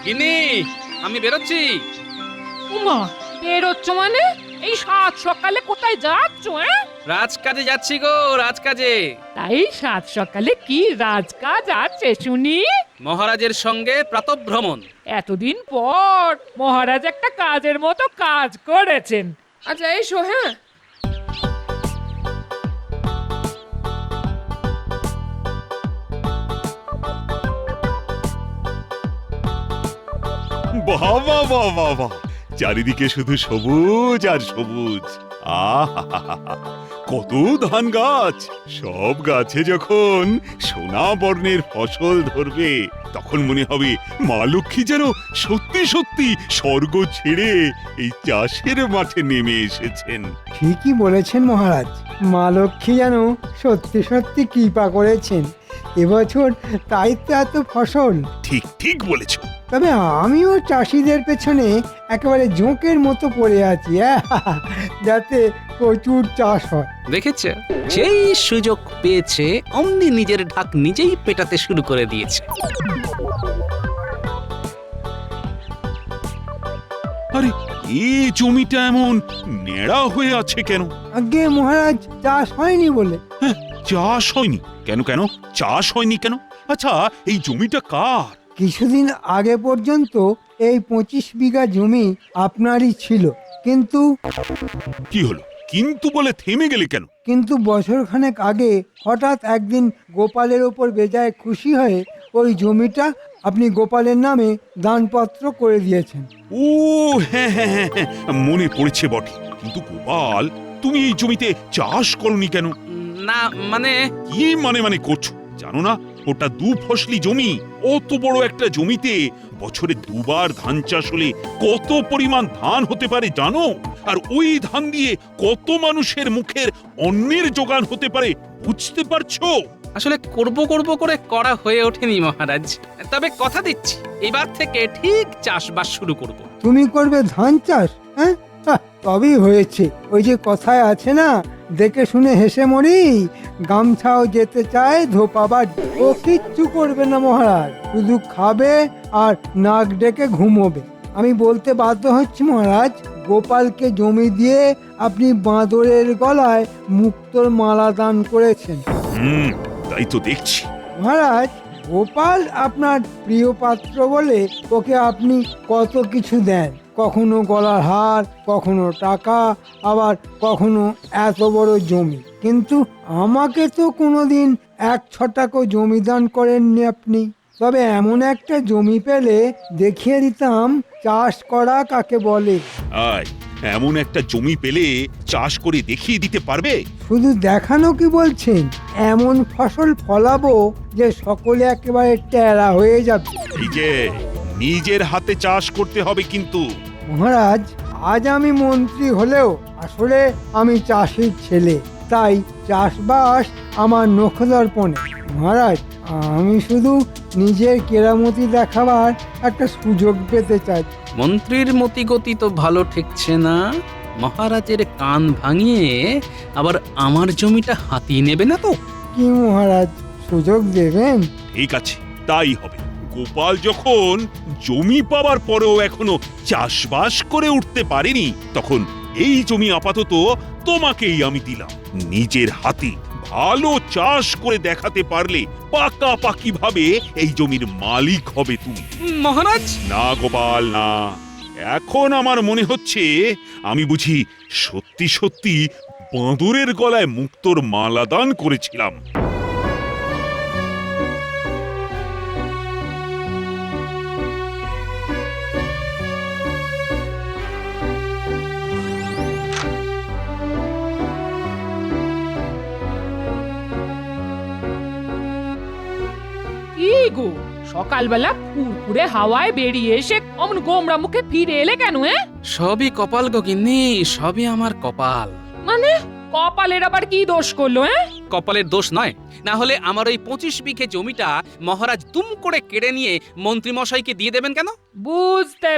গিন্নি, আমি বেরোচ্ছি। উমা, বেরোচ্ছ মানে? এই সাত সকালে কোথায় যাচ্ছ? রাজকাজে যাচ্ছি গো, রাজকাজে। তাই সাত সকালে কি রাজকাজ আছে শুনি? মহারাজের সঙ্গে প্রাতঃভ্রমণ। এতদিন পর মহারাজ একটা কাজের মতো কাজ করেছেন। আচ্ছা এসো, হ্যাঁ। বাহ বাহ বাহ বাহ বাহ, চারিদিকে শুধু সবুজ আর সবুজ। আহা, কত ধান গাছ! সব গাছে যখন সোনা বর্ণের ফসল ধরবে তখন মনে হবে মা লক্ষ্মী যেন সত্যি সত্যি স্বর্গ ছেড়ে এই চাষের মাঠে নেমে এসেছেন। ঠিকই বলেছেন মহারাজ, মা লক্ষ্মী যেন সত্যি সত্যি কৃপা করেছেন এবছর, তাই তো এত ফসল। ঠিক ঠিক বলেছ। তবে আমিও চাষিদের পেছনে একেবারে জোঁকের মতো পড়ে আছি, যাতে প্রচুর চাষ হয়। দেখেছে, যেই সুযোগ পেয়েছে অমনি নিজের ঢাক নিজেই পেটাতে শুরু করে দিয়েছে। আরে এই জমিটা এমন নেড়া হয়ে আছে কেন? আগে মহারাজ, চাষ হয়নি বলে। হ্যাঁ, চাষ হয়নি কেন? কেন চাষ হয়নি কেন? আচ্ছা, এই জমিটা কার? কিছুদিন আগে পর্যন্ত এই 25 বিঘা জমি আপনারই ছিল, কিন্তু কি হলো? কিন্তু বলে থেমে গেলে কেন? বছরখানেক আগে হঠাৎ একদিন গোপালের ওপর বেজায় খুশি হয়ে ওই জমিটা আপনি গোপালের নামে দানপত্র করে দিয়েছেন। ও হ্যাঁ হ্যাঁ হ্যাঁ হ্যাঁ, মনে পড়েছে বটে। কিন্তু গোপাল, তুমি এই জমিতে চাষ করনি কেন? না মানে, কি মানে করছো? জানো না ওটা দু ফসলি জমি? অত বড় একটা জমিতে বছরে দুবার ধান চাষ হলে কত পরিমাণ ধান হতে পারে জানো? আর ওই ধান দিয়ে কত মানুষের মুখের অন্নের যোগান হতে পারে বুঝতে পারছো? আসলে করব করে করা হয়ে ওঠেনি মহারাজ। তবে কথা দিচ্ছি, এবার থেকে ঠিক চাষবাস শুরু করব। তুমি করবে ধান চাষ? হ্যাঁ, তবেই হয়েছে। ওই যে কথায় আছে না, দেখে শুনে হেসে মরি, গামছাও যেতে চায় ধোপাবার। ও কিচ্ছু করবে না মহারাজ, শুধু খাবে আর নাক ডেকে ঘুমোবে। আমি বলতে বাধ্য হচ্ছি মহারাজ, গোপালকে জমি দিয়ে আপনি বাঁদরের গলায় মুক্তোর মালা দান করেছেন। তাই তো দেখছি। মহারাজ, গোপাল আপনার প্রিয় পাত্র বলে ওকে আপনি কত কিছু দেন, কখনো গলার হার, কখনো টাকা, আবার কখনো এত বড় জমি। কিন্তু আমাকে তো কোনোদিন 1 ছটাকও জমি দান করেননি আপনি। তবে এমন একটা জমি পেলে দেখিয়ে দিতাম চাষ করা কাকে বলে। আয়, এমন একটা জমি পেলে চাষ করে দেখিয়ে দিতে পারবে? শুধু দেখানো কি বলছেন, এমন ফসল ফলাবো যে সকলে একেবারে টেরা হয়ে যাবে। এই যে নিজের হাতে চাষ করতে হবে কিন্তু। মহারাজ, আজ আমি মন্ত্রী হলেও আসলে আমি চাষির ছেলে, তাই চাষবাস আমার নখদর্পণে। মহারাজ, আমি শুধু নিজের কেরামতি দেখাবার একটা সুযোগ পেতে চাই। মন্ত্রীর মতিগতি তো ভালো ঠেকছে না। মহারাজের কান ভাঙিয়ে আবার আমার জমিটা হাতিয়ে নেবে না তো? কি মহারাজ, সুযোগ দেবেন? ঠিক আছে, তাই হবে। গোপাল যখন জমি পাওয়ার পরেও এখনো চাষবাস করে উঠতে পারেনি, তখন এই জমি আপাতত তোমাকেই আমি দিলাম। নিজের হাতে ভালো চাষ করে দেখাতে পারলে পাকাপাকি ভাবে এই জমির মালিক হবে তুমি। মহারাজ, না গোপাল, না। এখন আমার মনে হচ্ছে আমি বুঝি সত্যি সত্যি বাঁদরের গলায় মুক্তোর মালা দান করেছিলাম। কি গো, সকালবেলা ফুরফুরে হাওয়ায় বেরিয়ে এসে অমন গোমরা মুখে ফিরে এলে কেন? সবই কপাল গো গিন্নি, সবই আমার কপাল। মানে কপালের আবার কি দোষ করলো? কপালের দোষ নয়, না হলে আমার ওই 25 বিঘে জমিটা মহারাজ তুম করে কেড়ে নিয়ে মন্ত্রী মশাইকে দিয়ে দেবেন কেন? বুঝতে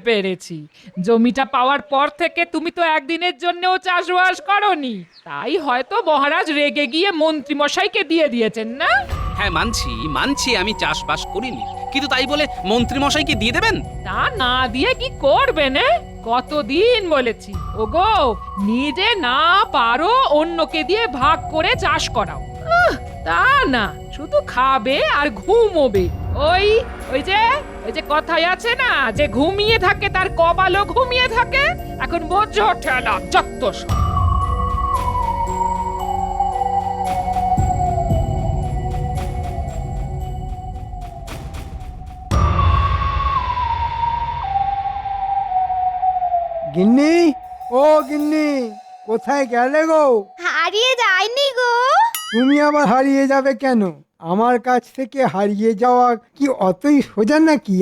পেরেছি। জমিটা পাওয়ার পর থেকে তুমি তো একদিনের জন্যও চাষবাস করনি, তাই হয়তো মহারাজ রেগে গিয়ে মন্ত্রী মশাইকে দিয়ে দিয়েছেন না? হ্যাঁ, মানছি আমি চাষবাস করিনি, কিন্তু তাই বলে মন্ত্রী মশাইকে দিয়ে দেবেন? তা না দিয়ে কি করবেন? কতদিন বলেছি ওগো, নিজে না পারো অন্যকে দিয়ে ভাগ করে চাষ করাও। তা না, শুধু খাবে আর ঘুমোবে। ওই ওই যে কথাই আছে না, যে ঘুমিয়ে থাকে তার কপালও ঘুমিয়ে থাকে। এখন বোঝো ঠেলা যত সব। গিন্নি, ও গিন্নি, কোথায় গেলে গো? হারিয়ে যায়নি গো। তুমি আবার হারিয়ে যাবে কেন? আমার কাছ থেকে হারিয়ে যাওয়া কি অতই সোজা নাকি?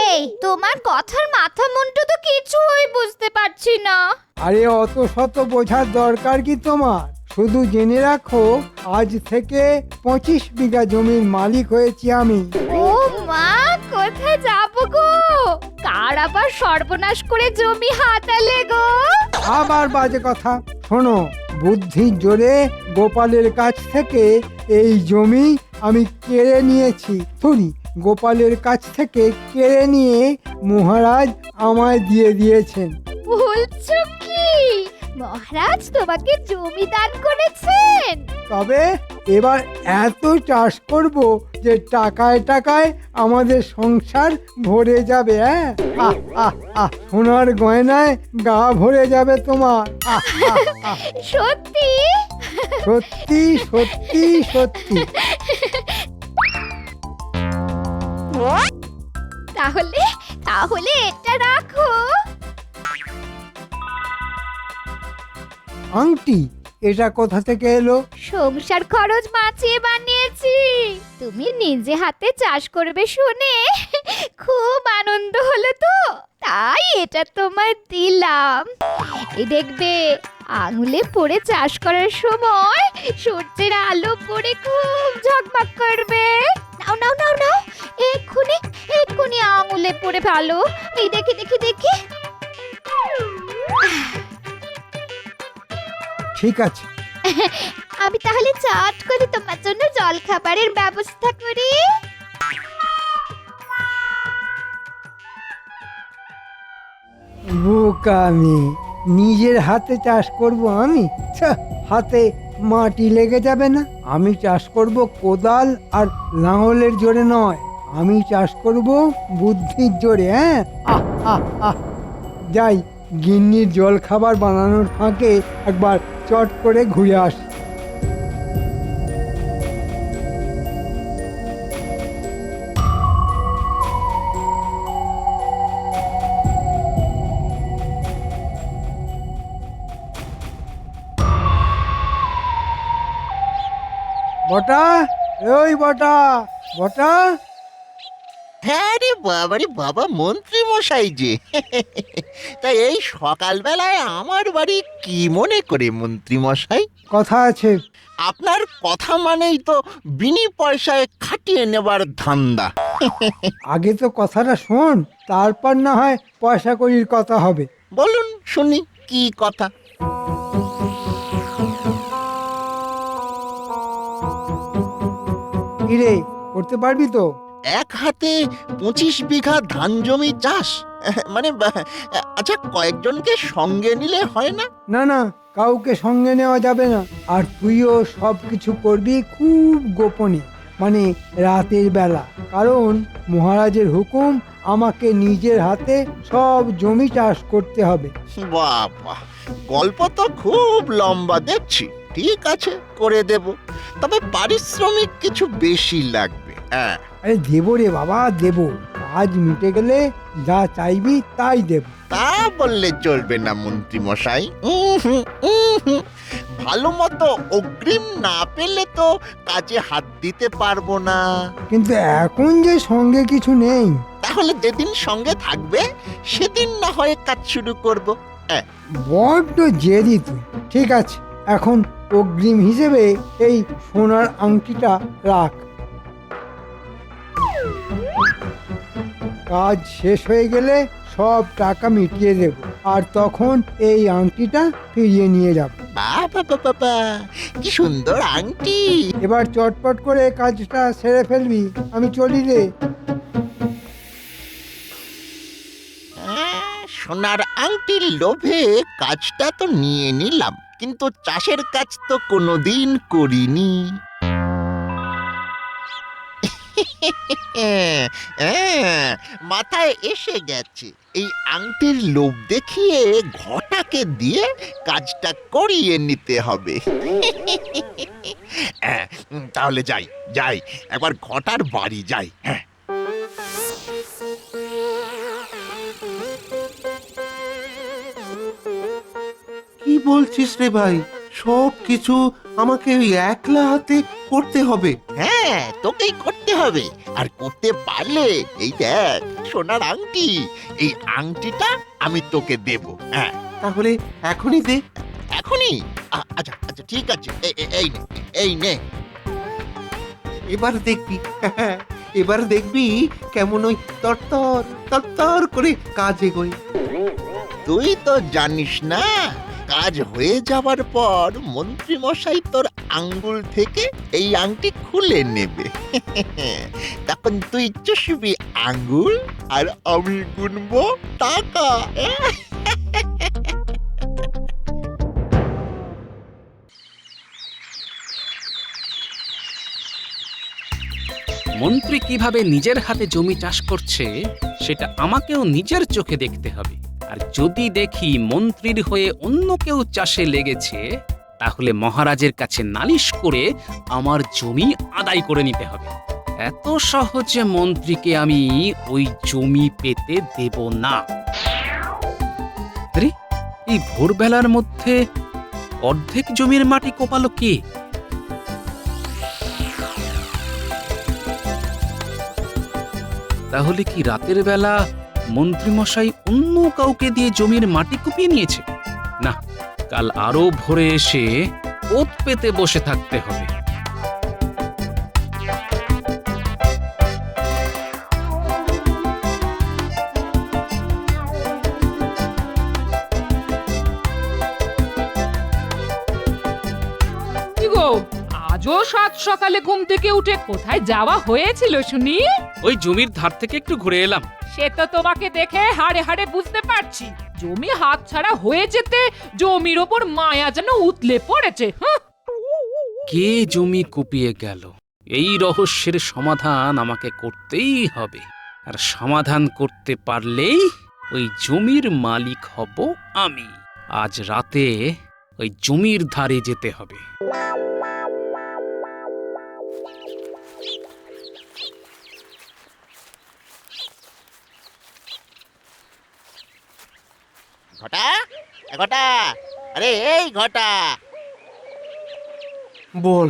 এই তোমার কথার মাথা মুন্ডু তো কিছুই বুঝতে পারছি না। আরে অত শত বোঝার দরকার কি তোমার? শুধু জেনে রাখো, আজ থেকে 25 বিঘা জমির মালিক হয়েছি আমি। ও মা, কোথায় যাবো গো? কার আবার সর্বনাশ করে জমি হাতালে গো? আবার বাজে কথা। শোনো, বুদ্ধির জোরে গোপালের কাছ থেকে এই জমি আমি কেড়ে নিয়েছি। সরি, গোপালের কাছ থেকে কেড়ে নিয়ে মহারাজ আমায় দিয়ে দিয়েছেন। বলছো কি মহারাজ তোমাকে জমি দান করেছেন? তবে এবার এত চাষ করব যে টাকায় টাকায় আমাদের সংসার ভরে যাবে। আহ আহ আহ, সোনার গয়নায় গা ভরে যাবে তোমার। আহ আহ আহ, সত্যি? সত্যি সত্যি সত্যি। তাহলে তাহলে এটা রাখো। আংটি? এটা কোথা থেকে এলো? সংসার খরচ বাঁচিয়ে বানিয়েছি। তুমি নিজে হাতে চাষ করবে শুনে খুব আনন্দ হলো তো, তাই এটা তোমায় দিলাম। এই দেখবে, আঙুলে পড়ে চাষ করার সময় সূর্যের আলো পড়ে খুব ঝকমক করবে। নাও নাও নাও নাও, এক্ষুনি এক্ষুনি আঙুলে পড়ে ভালো। এই দেখি দেখি দেখি। ঠিক আছে, আমি তাহলে চট করে তোমার জন্য জল খাবারের ব্যবস্থা করি। বোকা মেয়ে, নিজের হাতে চাষ করব আমি? ছ্যা, হাতে মাটি লেগে যাবে না? আমি চাষ করব কোদাল আর লাঙলের জোরে নয়, আমি চাষ করব বুদ্ধির জোরে। আহ আহ আহ, যাই, গিন্নির জল খাবার বানানোর ফাঁকে একবার চট করে ঘুরে আসি। বটা, ওই বটা, বটা। হ্যাঁ রে বাবা, মন্ত্রী মশাই যে। তা এই সকালবেলায় আমার বাড়ি কি মনে করে মন্ত্রী মশাই? কথা আছে। আপনার কথা মানেই তো বিনি পয়সায় খাটিয়ে নেবার ধান্দা। আগে তো কথাটা শোন, তারপর না হয় পয়সা কড়ির কথা হবে। বলুন শুনি, কি কথা? কিরে, করতে পারবি তো? এক হাতে 25 বিঘা ধান জমি চাষ, মানে আচ্ছা, কয়েকজনকে সঙ্গে নিলে হয় না? না না, কাউকে সঙ্গে নেওয়া যাবে না। আর তুইও সব কিছু করবি খুব গোপনে, মানে রাতের বেলা। কারণ মহারাজের হুকুম, আমাকে নিজের হাতে সব জমি চাষ করতে হবে। বাবা, গল্প তো খুব লম্বা দেখছি। ঠিক আছে, করে দেব, তবে পারিশ্রমিক কিছু বেশি লাগবে। হ্যাঁ, আরে দেবো রে বাবা, দেবো। কাজ মিটে গেলে যা চাইবি তাই দেব। তা বললে চলবে না মন্ত্রী মশাই। ভালো মতো অগ্রিম না পেলে তো কাজে হাত দিতে পারবো না। কিন্তু এখন যে সঙ্গে কিছু নেই। তাহলে যেদিন সঙ্গে থাকবে সেদিন না হয় কাজ শুরু করব। বড্ড জেদি তুই। ঠিক আছে, এখন অগ্রিম হিসেবে এই সোনার আংটিটা রাখ। কাজ শেষ হয়ে গেলে সব টাকা মিটিয়ে দেব, আর তখন এই আংটিটা ফিরিয়ে নিয়ে যাব। বাবা, কি সুন্দর আংটি। এবার চটপট করে কাজটা সেরে ফেলবি, আমি চলি রে। সোনার আংটির লোভে কাজটা তো নিয়ে নিলাম, কিন্তু চাষের কাজ তো কোনোদিন করিনি। মাথায় এসে গেছে, এই আংটির লোভ দেখিয়ে ঘটাকে দিয়ে কাজটা করিয়ে নিতে হবে। তাহলে যাই যাই, একবার ঘটার বাড়ি যাই। হ্যাঁ, কি বলছিস রে ভাই? সব কিছু আমাকে ওই একলা হাতে করতে হবে? হ্যাঁ, তোকেই করতে হবে। আর করতে পারলে এই দেখ সোনার আংটি, এই আংটিটা আমি তোকে দেব। হ্যাঁ, তাহলে এখনই দে। এখনই? আচ্ছা আচ্ছা, ঠিক আছে, এই নে, এই নে। এবার দেখবি, এবার দেখবি কেমন ওই তরতর তরতর করে কাজ এগোয়। তুই তো জানিস না, কাজ হয়ে যাবার পর মন্ত্রী মশাই তোর আঙ্গুল থেকে এই আংটি খুলে নেবে। তখন তুই চুষবি আঙ্গুল আর আমি গুনবো টাকা। মন্ত্রী কিভাবে নিজের হাতে জমি চাষ করছে সেটা আমাকেও নিজের চোখে দেখতে হবে। আর যদি দেখি মন্ত্রীর হয়ে অন্য কেউ চাষে লেগেছে, তাহলে মহারাজের কাছে নালিশ করে আমার জমি আদায় করে নিতে হবে। এত সহজে মন্ত্রীকে আমি ওই জমি পেতে দেব না। আরে, এই ভোরবেলার মধ্যে অর্ধেক জমির মাটি কোপালো কে? তাহলে কি রাতের বেলা মন্ত্রীমশাই অন্য কাউকে দিয়ে জমির মাটি কুপিয়ে নিয়েছে? না, কাল আরো ভোরে এসে ওত পেতে বসে থাকতে হবে। কি গো, আজও সাত সকালে ঘুম থেকে উঠে কোথায় যাওয়া হয়েছিল শুনি? ওই জমির ধার থেকে একটু ঘুরে এলাম। সে তো তোমাকে দেখে হাড়ে হাড়ে বুঝতে পারছি, জমি হাতছাড়া হয়ে যেতে জমির ওপর মায়া যেন উতলে পড়েছে। কে জমি কুপিয়ে গেল, এই রহস্যের সমাধান আমাকে করতেই হবে। আর সমাধান করতে পারলেই ওই জমির মালিক হব আমি। আজ রাতে ওই জমির ধারে যেতে হবে। ঘটা, ঘটা, আরে এই ঘটা। বল।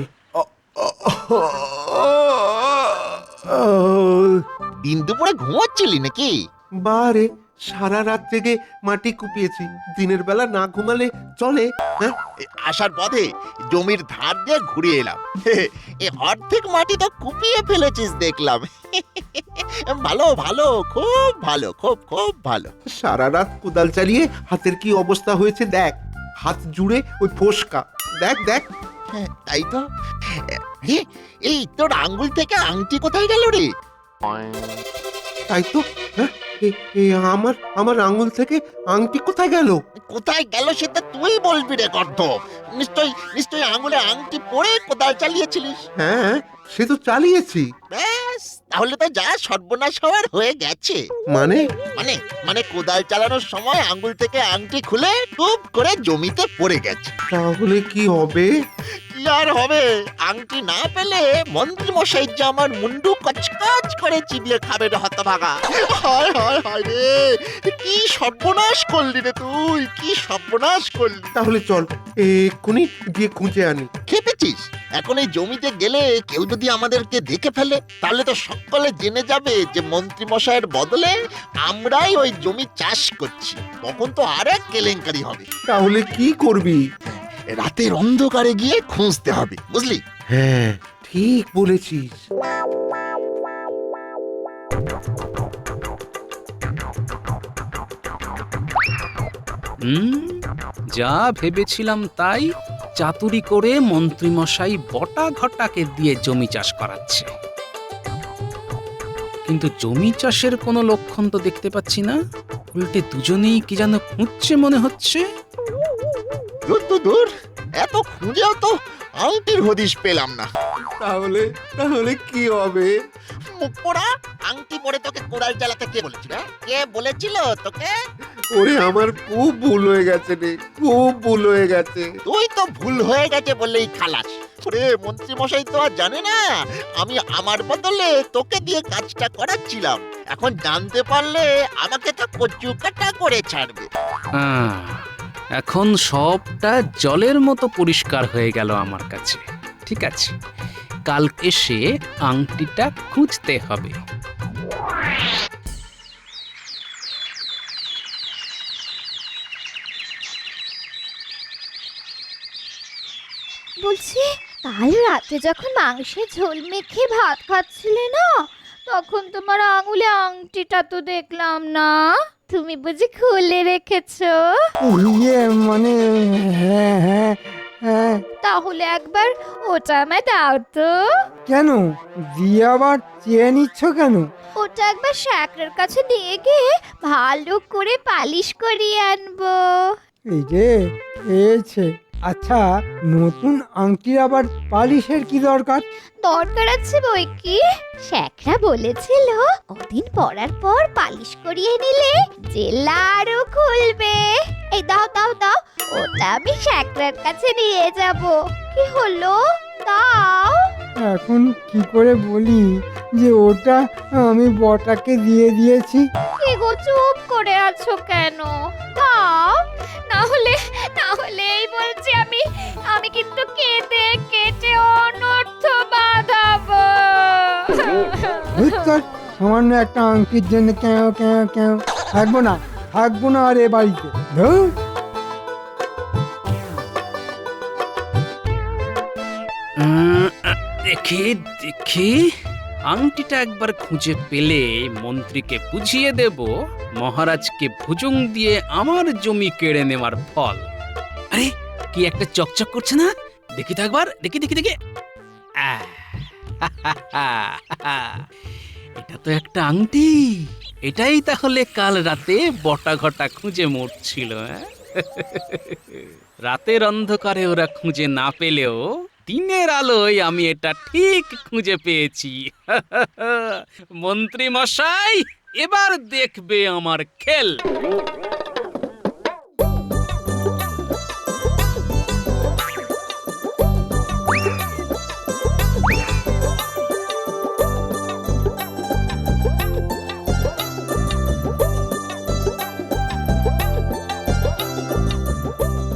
দিন দুপুরে ঘুমোচ্ছিলি নাকি? বারে, সারা রাত জেগে মাটি কুপিয়েছি। দিনের বেলা না ঘুমালে চলে? হ্যাঁ, আসার পথে জমির ধার দিয়ে ঘুরে এলাম। এ অর্ধেক মাটি তো কুপিয়ে ফেলেছিস দেখলাম। ভালো ভালো, খুব ভালো, খুব খুব ভালো। সারা রাত কোদাল চালিয়ে হাতের কি অবস্থা হয়েছে দেখ। হাত জুড়ে ওই ফোসকা, দেখ দেখ। হ্যাঁ, তাই তো। এই তোর আঙ্গুল থেকে আংটি কোথায় গেল রে? তাই তো। হ্যাঁ, আমার আঙুল থেকে আংটি কোথায় গেল? কোথায় গেল সেটা তুই বলবি রে গর্ধ। নিশ্চয়ই আঙ্গুলে আংটি পরে কোদাল চালিয়েছিলিস। হ্যাঁ, সে তো চালিয়েছি। ব্যাস, তাহলে তো যা সর্বনাশ হওয়ার হয়ে গেছে। মানে? মানে মানে কোদাল চালানোর সময় আঙ্গুল থেকে আংটি খুলে টুপ করে জমিতে পড়ে গেছে। তাহলে কি হবে? কি আর হবে, আংটি না পেলে মন্ত্রী মশাই যে আমার মুন্ডু কচকচ করে চিবিয়ে খাবে রে হতভাগা। হায় হায় হায় রে, কি সর্বনাশ করলি রে তুই, কি সর্বনাশ করলি। তাহলে চল এক্ষুনি গিয়ে খুঁজে আনি। খেপেছিস? এখন এই জমিতে গেলে কেউ যদি আমাদেরকে দেখে ফেলে, তাহলে তো সকলে জেনে যাবে যে মন্ত্রী মশাইয়ের বদলে আমরাই ওই জমি চাষ করছি। তখন তো আরেক কেলেঙ্কারি হবে। তাহলে কি করবি? রাতের অন্ধকারে গিয়ে খুঁজতে হবে, বুঝলি? হ্যাঁ, ঠিক বলেছিস। যা ভেবেছিলাম তাই। চাতুরি করে মন্ত্রীমশাই বটা ঘটাকে দিয়ে জমি চাষ করাচ্ছে, কিন্তু জমি চাষের কোনো লক্ষণ তো দেখতে পাচ্ছি না। উল্টে দুজনেই কি যেন খুঁজছে মনে হচ্ছে। দূর তো দূর, এত খুঁজেও তো আংটির হদিশ পেলাম না। তাহলে তাহলে কি হবে? মুখ পোড়া, আংটি পরে তোকে কোড়াল চালাতে কে বলেছিল? কে বলেছিল তোকে? ওরে আমার খুব ভুল হয়ে গেছে রে, খুব ভুল হয়ে গেছে। তুই তো ভুল হয়ে গেছে বললেই খালাস। ওরে মন্ত্রী মশাই তো আর জানে না আমি আমার বদলে তোকে দিয়ে কাজটা করাচ্ছিলাম। এখন জানতে পারলে আমাকে তো কচু কাটা করে ছাড়বে। আহ, এখন সবটা জলের মতো পরিষ্কার হয়ে গেল আমার কাছে। ঠিক আছে, কাল এসে আংটিটা খুঁজতে হবে। বলছি, কাল রাতে যখন মাংসের ঝোল মেখে ভাত খাচ্ছিলে না, তখন তোমার আঙুলে আংটিটা তো দেখলাম না। তুমি বুঝি খুলে রেখেছো? ইয়ে মানে হ্যাঁ হ্যাঁ হ্যাঁ। তাহলে একবার ওটা আমায় দাও তো। কেন দিয়ে আবার চেয়ে নিচ্ছ কেন? ওটা একবার শ্যাকরের কাছে দিয়ে গিয়ে ভালো করে পালিশ করিয়ে আনবো। এই যে পেয়েছে। আচ্ছা, নতুন আংটির আবার পালিশের কি দরকার? দরকার আছে বই কি, শ্যাকরা বলেছিল ওদিন পরার পর পালিশ করিয়ে নিলে জেলা আরো খুলবে। এই দাও দাও দাও, ওটা আমি শ্যাকরার কাছে নিয়ে যাব। কি হলো, দাও। এখন কি করে বলি যে ওটা আমি বটাকে দিয়ে দিয়েছি? কি গো, চুপ করে আছো কেন? দাও, না হলে এই বলছি আমি কিন্তু কেঁদে কেটে অনর্থ বাঁধাবো। বুঝছো, সামান্য একটা আংটির জন্য কেন কেন কেন থাকবো না আর এ বাড়িতে। ধুর। দেখি দেখি, আংটিটা একবার খুঁজে পেলে মন্ত্রীকে বুঝিয়ে দেব মহারাজকে ভুজুং দিয়ে আমার জমি কেড়ে নেওয়ার ফল। আরে কি একটা চকচক করছে না, দেখি তো একবার, দেখি দেখি দেখি। আহ, এটা তো একটা আংটি। এটাই তাহলে কাল রাতে বটা ঘটা খুঁজে মরছিল। রাতের অন্ধকারে ওরা খুঁজে না পেলেও দিনের আলোয় আমি এটা ঠিক খুঁজে পেয়েছি। মন্ত্রী মশাই, এবার দেখবে আমার খেল।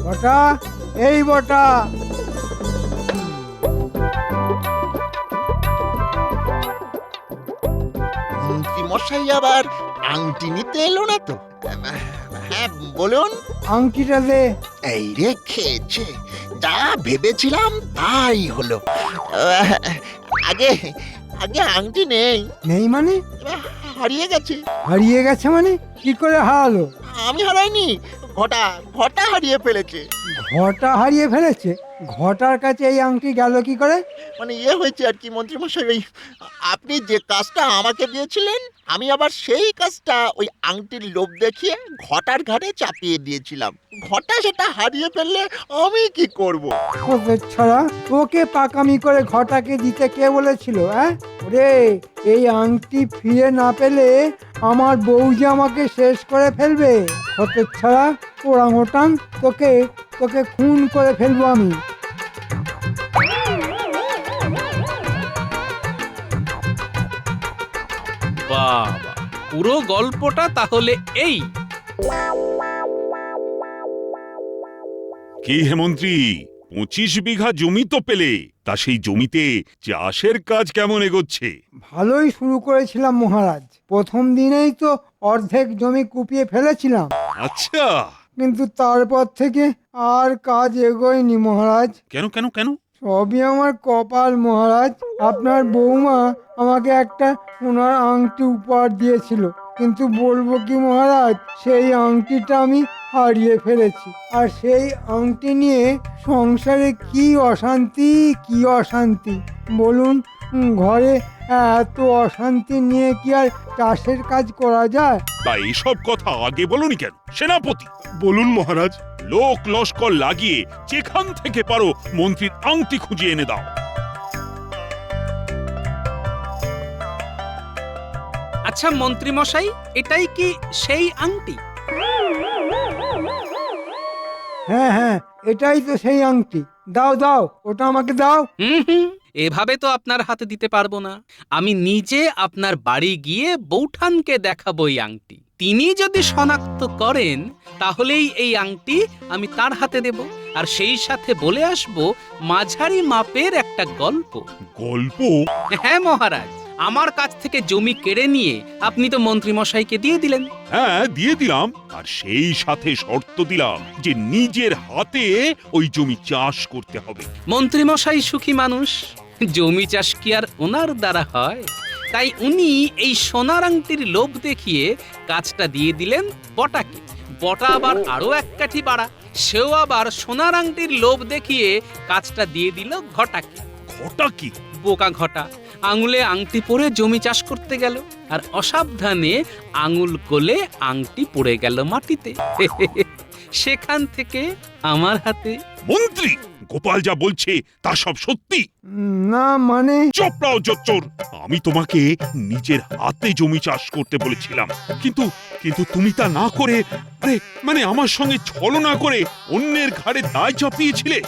বটা, এই বটা। মন্ত্রী মশাই আবার আংটি নিতে এলো না তো? হ্যাঁ বলুন। আংটিটা দে। এই রে খেয়েছে, যা ভেবেছিলাম তাই হলো। আহ, আগে আগে আংটি নেই, নেই মানে? হারিয়ে গেছে। হারিয়ে গেছে মানে? কি করে হারালো? আমি হারাইনি, ঘটা ঘটা হারিয়ে ফেলেছে। ঘটা হারিয়ে ফেলেছে? ঘটার কাছে এই আংটি গেল কি করে? মানে ইয়ে হয়েছে আর কি মন্ত্রী মশাই, ওই আপনি যে কাজটা আমাকে দিয়েছিলেন আমি আবার সেই কাজটা ওই আংটির লোভ দেখিয়ে ঘটার ঘাড়ে চাপিয়ে দিয়েছিলাম। ঘটা সেটা হারিয়ে ফেললে আমি কি করব? ওকে ছাড়া ওকে পাকামি করে ঘটাকে দিতে কে বলেছিল? হ্যাঁ ওরে, এই আংটি ফিরে না পেলে আমার বউ যে আমাকে শেষ করে ফেলবে। ওকে ছাড়া ওরাংওটাং, তোকে তোকে খুন করে ফেলবো আমি। বাবা, পুরো গল্পটা তাহলে এই। কি হে মন্ত্রী, 25 বিঘা জমি তো পেলে, তা সেই জমিতে চাষের কাজ কেমন এগোচ্ছে? ভালোই শুরু করেছিলাম মহারাজ। প্রথম দিনেই তো অর্ধেক জমি কুপিয়ে ফেলেছিলাম, আচ্ছা, কিন্তু তারপর থেকে আর কাজ এগোয়নি মহারাজ। কেন কেন কেন? সবই আমার কপাল মহারাজ। আপনার বৌমা আমাকে একটা সোনার আংটি উপহার দিয়েছিল, কিন্তু বলবো কি মহারাজ, সেই আংটিটা আমি হারিয়ে ফেলেছি। আর সেই আংটি নিয়ে সংসারে কি অশান্তি কি অশান্তি বলুন। ঘরে এত অশান্তি নিয়ে কি আর চাষের কাজ করা যায়? তা এসব কথা আগে বলনি কেন সেনাপতি? বলুন মহারাজ। লোক লস্কর লাগিয়ে যেখান থেকে পারো মন্ত্রীর আংটি খুঁজে এনে দাও। আচ্ছা মন্ত্রী মশাই, এটাই কি সেই আংটি? হ্যাঁ হ্যাঁ, এটাই তো সেই আংটি। দাও দাও, ওটা আমাকে দাও। হুম, এভাবে তো আপনার হাতে দিতে পারবো না। আমি নিজে আপনার বাড়ি গিয়ে বৌঠানকে দেখাবো এই আংটি। তিনি যদি শনাক্ত করেন তাহলেই এই আংটি আমি তার হাতে দেব, আর সেই সাথে বলে আসবো মাঝারি মাপের একটা গল্প। গল্প? হ্যাঁ মহারাজ, আমার কাছ থেকে জমি কেড়ে নিয়ে আপনি তো মন্ত্রী মশাইকে দিয়ে দিলেন। হ্যাঁ দিয়ে দিলাম, আর সেই সাথে শর্ত দিলাম যে নিজের হাতে ওই জমি চাষ করতে হবে। মন্ত্রী মশাই সুখী মানুষ, জমি চাষ কি আর ওনার দ্বারা হয়? তাই উনি এই সোনার আংটির লোভ দেখিয়ে কাজটা দিয়ে দিলেন বটাকে। বটা আবার আরো এক কাঠি বাড়া, সেও আবার সোনার আংটির লোভ দেখিয়ে কাজটা দিয়ে দিল ঘটাকে। ঘটা কি? বোকা ঘটা আঙুলে আংটি পরে জমি চাষ করতে গেল, আর অসাবধানে আঙুল গলে আংটি পড়ে গেল মাটিতে। সেখান থেকে আমার হাতে। মন্ত্রী, গোপাল যা বলছে তা সব সত্যি? না মানে, চোপড়াও জোচ্চোর। আমি তোমাকে নিজের হাতে জমি চাষ করতে বলেছিলাম, কিন্তু কিন্তু তুমি তা না করে, মানে আমার সঙ্গে ছলনা করে অন্যের ঘাড়ে দায় চাপিয়েছিলে।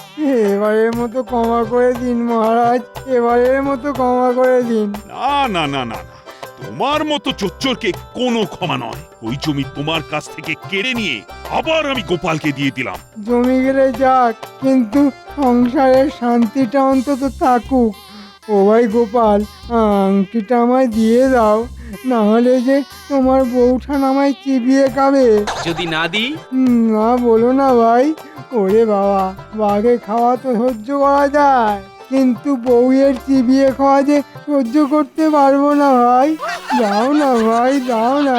এবারের মতো ক্ষমা করে দিন মহারাজ, এবারের মতো ক্ষমা করে দিন। না না না না না, তোমার মতো চোচ্চোরকে কোনো ক্ষমা নয়। ওই জমি তোমার কাছ থেকে কেড়ে নিয়ে আবার আমি গোপালকে দিয়ে দিলাম। জমি গেলে যাক, কিন্তু সংসারের শান্তিটা অন্তত থাকুক। ও ভাই গোপাল, আংটিটা আমায় দিয়ে দাও, না হলে যে তোমার বউঠান আমায় চিবিয়ে খাবে। যদি না দিই? না বলো না ভাই। ওরে বাবা, বাঘে খাওয়া তো সহ্য করা যায়, কিন্তু বউয়ের চিবিয়ে খাওয়া যে সহ্য করতে পারবো না ভাই। দাও না ভাই, দাও না।